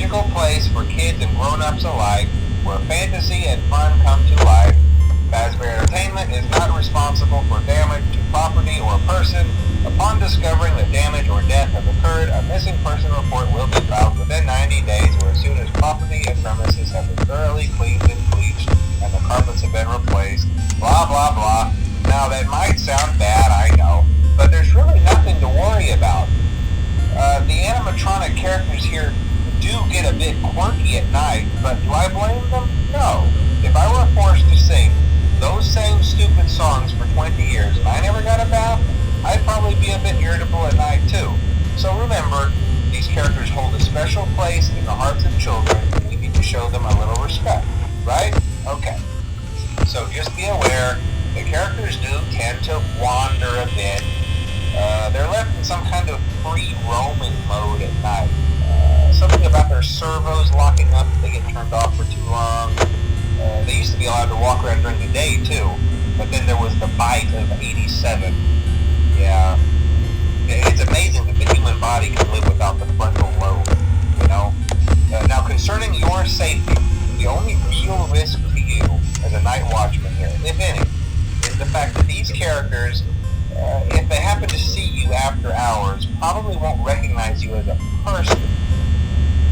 magical place for kids and grown-ups alike, where fantasy and fun come to life. Fazbear Entertainment is not responsible for damage to property or person. Upon discovering that damage or death has occurred, a missing person report will be filed within 90 days or as soon as property and premises have been thoroughly cleaned and bleached and the carpets have been replaced. Blah, blah, blah. Now, that might sound bad, I know, but there's really nothing to worry about. The animatronic characters here do get a bit quirky at night, but do I blame them? No. If I were forced to sing those same stupid songs for 20 years and I never got a bath, I'd probably be a bit irritable at night too. So remember, these characters hold a special place in the hearts of children and we need to show them a little respect, right? Okay. So just be aware, the characters do tend to wander a bit. They're left in some kind of free roaming mode at night. Something about their servos locking up if they get turned off for too long. They used to be allowed to walk around during the day too, but then there was the bite of 87. Yeah. It's amazing that the human body can live without the frontal lobe, you know? Now concerning your safety, the only real risk to you as a night watchman here, if any, is the fact that these characters, if they happen to see you after hours, probably won't recognize you as a person.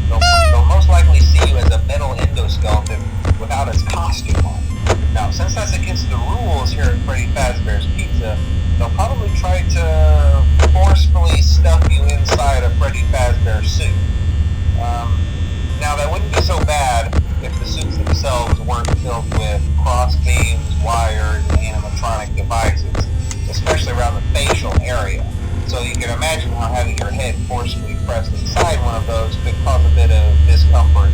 They'll most likely see you as a metal endoskeleton without its costume on. Now, since that's against the rules here at Freddy Fazbear's Pizza, they'll probably try to forcefully stuff you inside a Freddy Fazbear suit. Now, that wouldn't be so bad if the suits themselves weren't filled with cross beams, wires, and animatronic devices, especially around the facial area. So you can imagine how having your head forcefully pressed inside one of those could cause a bit of discomfort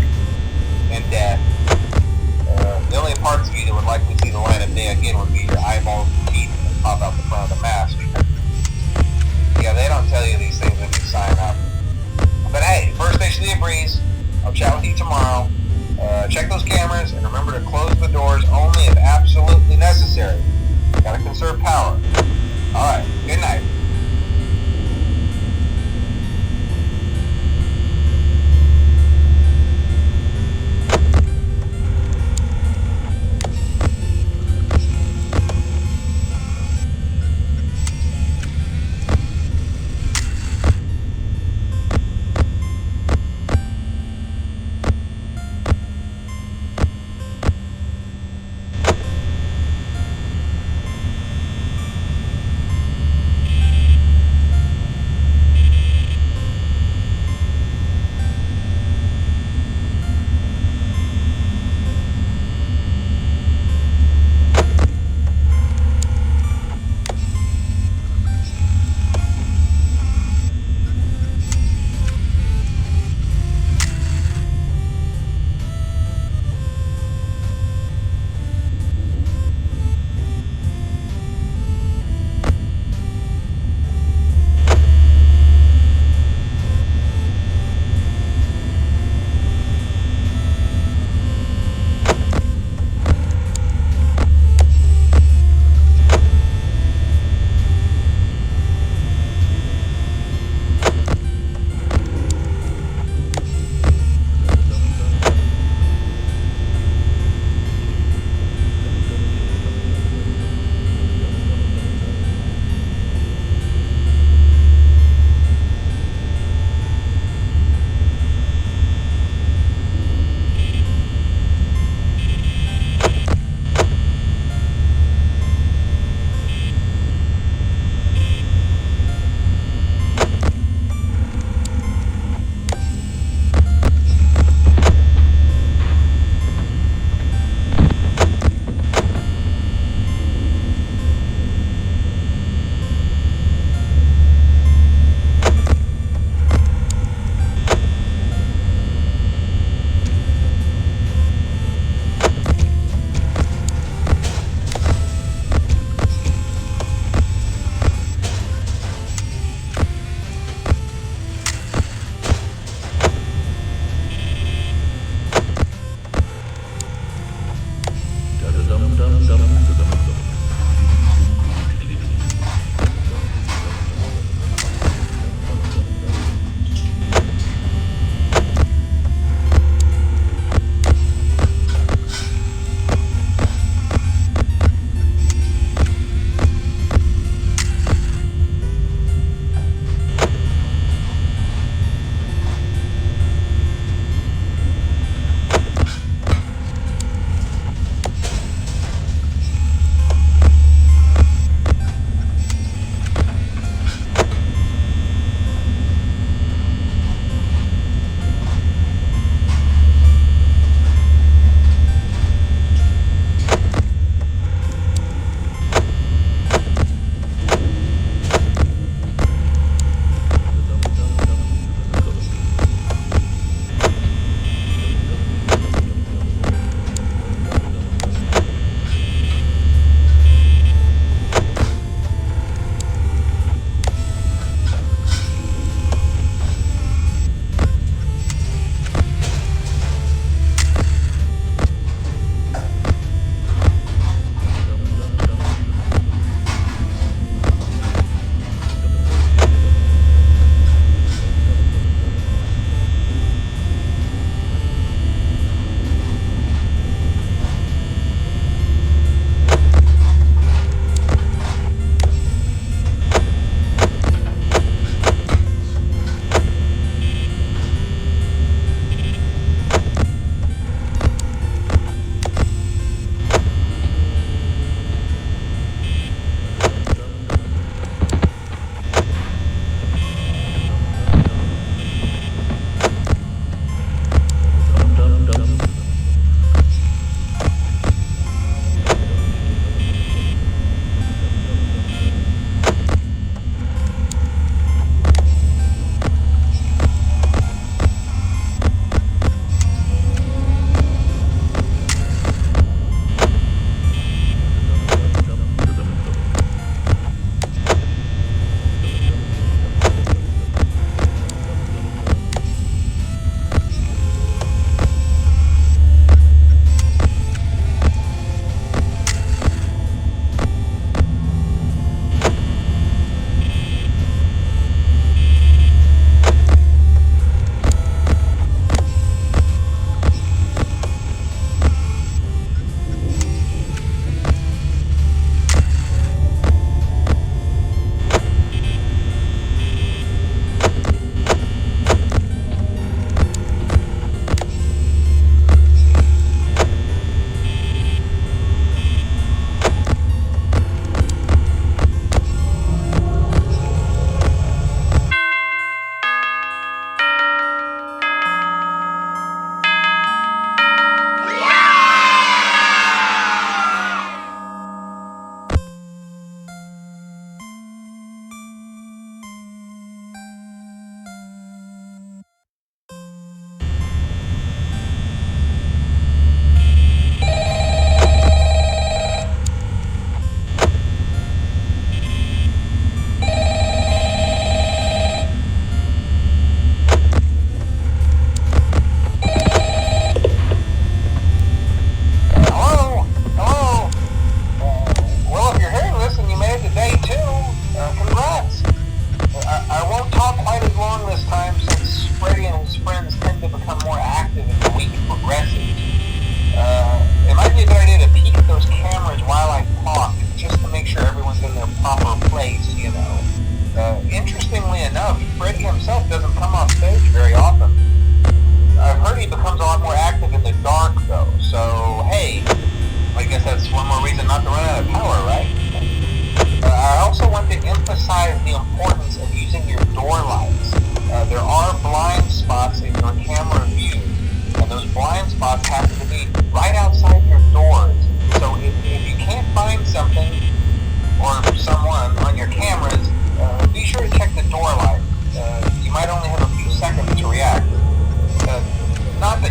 and death. The only parts of you that would likely see the light of day again would be your eyeballs and teeth that pop out the front of the mask. Yeah, they don't tell you these things when you sign up. But hey, first station of the breeze. I'll chat with you tomorrow. Check those cameras and remember to close the doors only if absolutely necessary. Gotta conserve power. Alright, good night.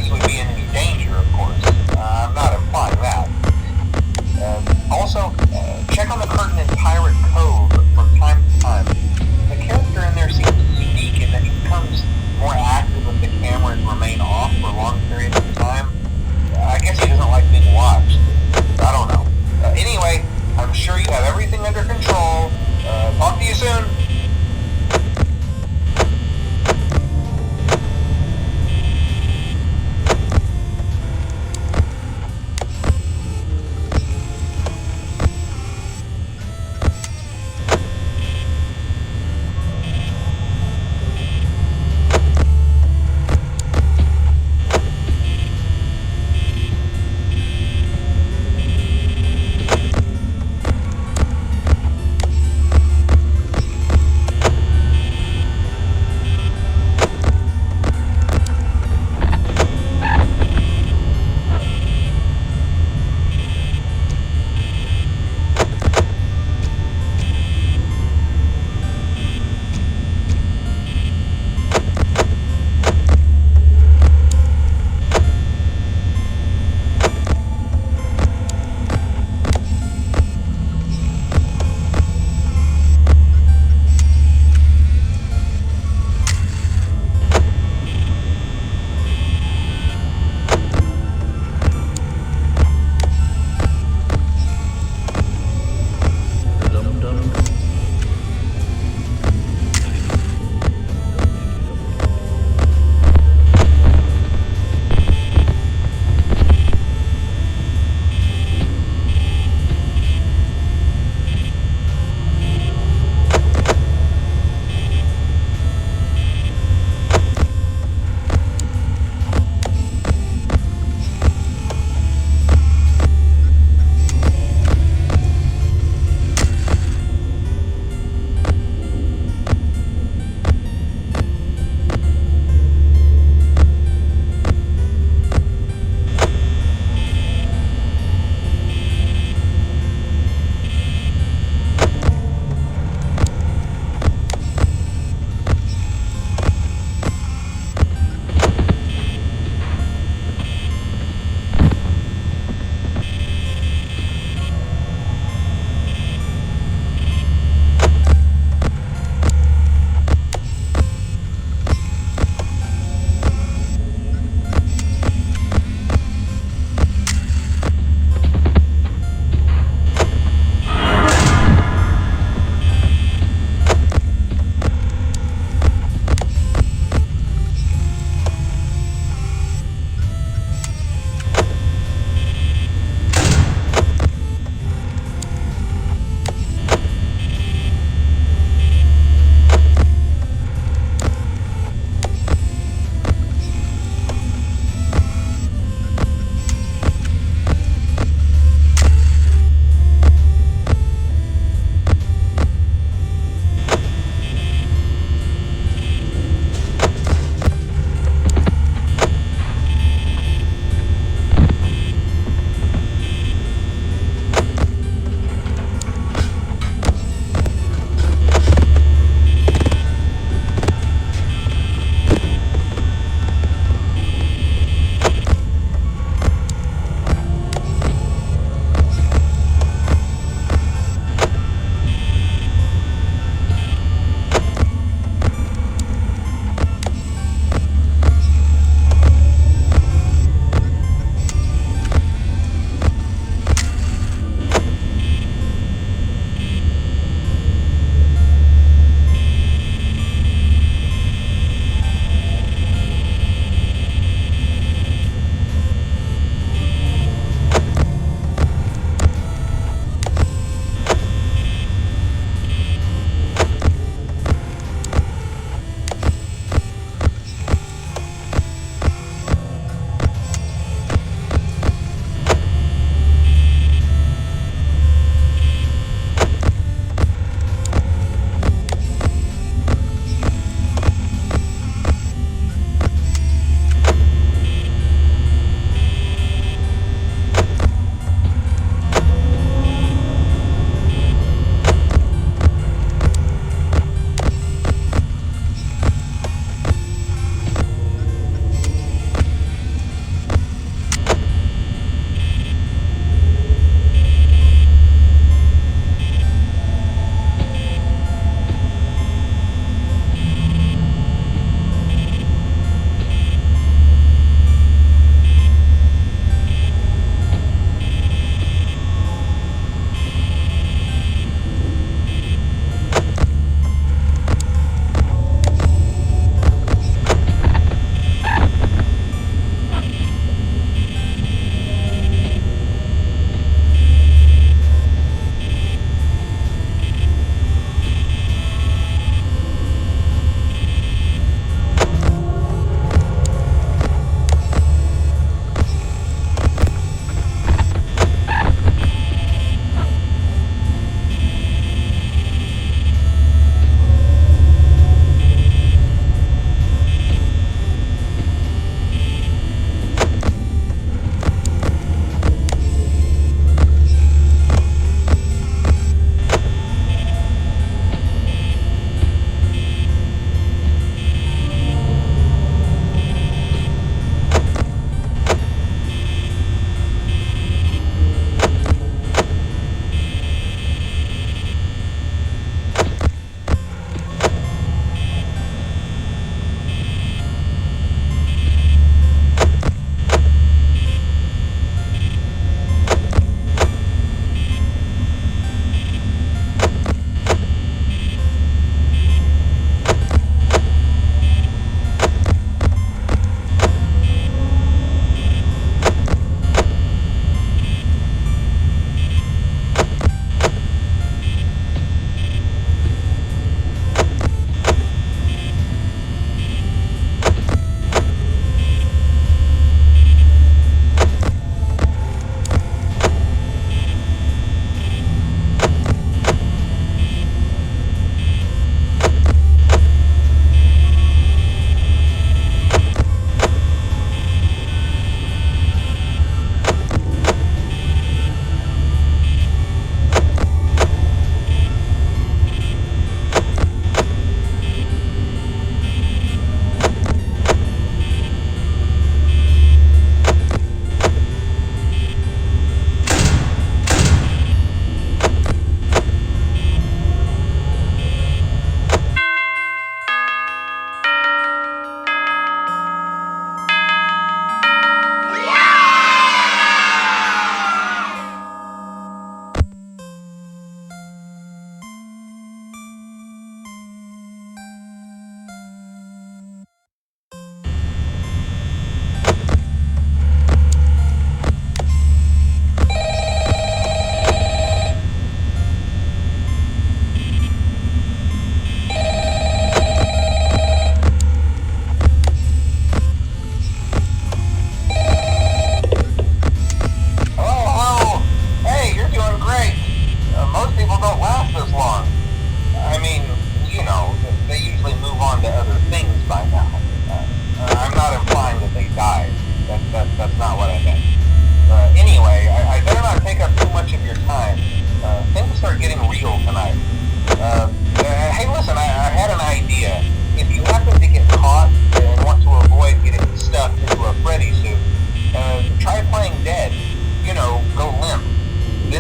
actually be in any danger, of course. I'm not implying that. Also, check on the curtain in Pirate Cove from time to time. The character in there seems unique in that he becomes more active if the cameras remain off for long periods of time. I guess he doesn't like being watched. I don't know. Anyway, I'm sure you have everything under control. Talk to you soon.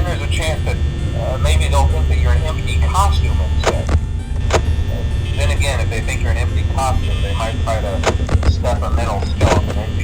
then there's a chance that maybe they'll think that you're an empty costume instead. Then again, if they think you're an empty costume, they might try to stuff a metal skeleton into